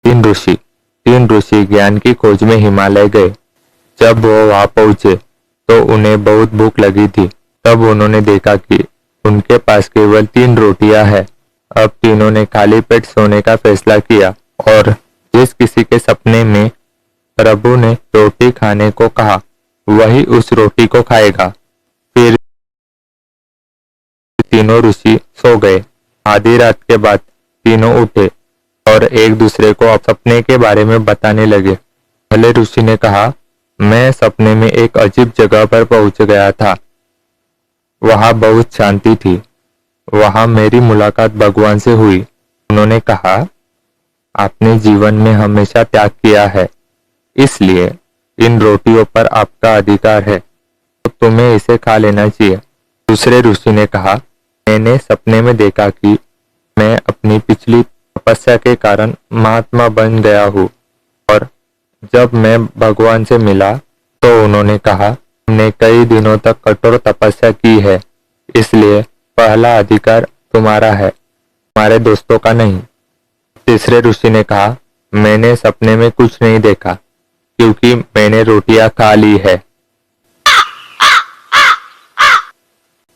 तीन ऋषि ज्ञान की खोज में हिमालय गए। जब वो वहां पहुंचे तो उन्हें बहुत भूख लगी थी। तब उन्होंने देखा कि उनके पास केवल 3 रोटियां हैं। अब तीनों ने खाली पेट सोने का फैसला किया और जिस किसी के सपने में प्रभु ने रोटी खाने को कहा वही उस रोटी को खाएगा। फिर तीनों ऋषि सो गए। आधी रात के बाद तीनों उठे और एक दूसरे को सपने के बारे में बताने लगे। पहले ऋषि ने कहा, मैं सपने में एक अजीब जगह पर पहुंच गया था। वहां बहुत शांति थी। वहां मेरी मुलाकात भगवान से हुई। उन्होंने कहा, आपने जीवन में हमेशा त्याग किया है, इसलिए इन रोटियों पर आपका अधिकार है, तो तुम्हें इसे खा लेना चाहिए। दूसरे ऋषि ने कहा, मैंने सपने में देखा कि मैं अपनी पिछली तपस्या के कारण महात्मा बन गया हूँ और जब मैं भगवान से मिला तो उन्होंने कहा, हमने कई दिनों तक कठोर तपस्या की है, इसलिए पहला अधिकार तुम्हारा है, तुम्हारे दोस्तों का नहीं। तीसरे ऋषि ने कहा, मैंने सपने में कुछ नहीं देखा क्योंकि मैंने रोटियां खा ली है।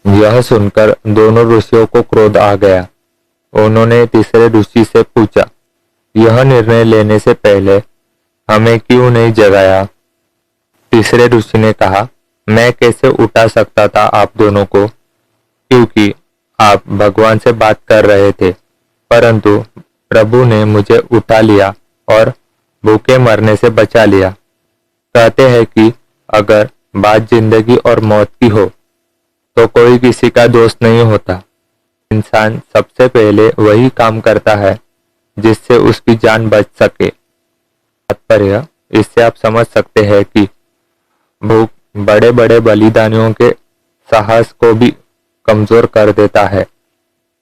यह सुनकर दोनों ऋषियों को क्रोध आ गया। उन्होंने तीसरे ऋषि से पूछा, यह निर्णय लेने से पहले हमें क्यों नहीं जगाया? तीसरे ऋषि ने कहा, मैं कैसे उठा सकता था आप दोनों को, क्योंकि आप भगवान से बात कर रहे थे, परंतु प्रभु ने मुझे उठा लिया और भूखे मरने से बचा लिया। कहते हैं कि अगर बात जिंदगी और मौत की हो तो कोई किसी का दोस्त नहीं होता। इंसान सबसे पहले वही काम करता है जिससे उसकी जान बच सके। तात्पर्य, इससे आप समझ सकते हैं कि भूख बड़े बड़े बलिदानियों के साहस को भी कमजोर कर देता है।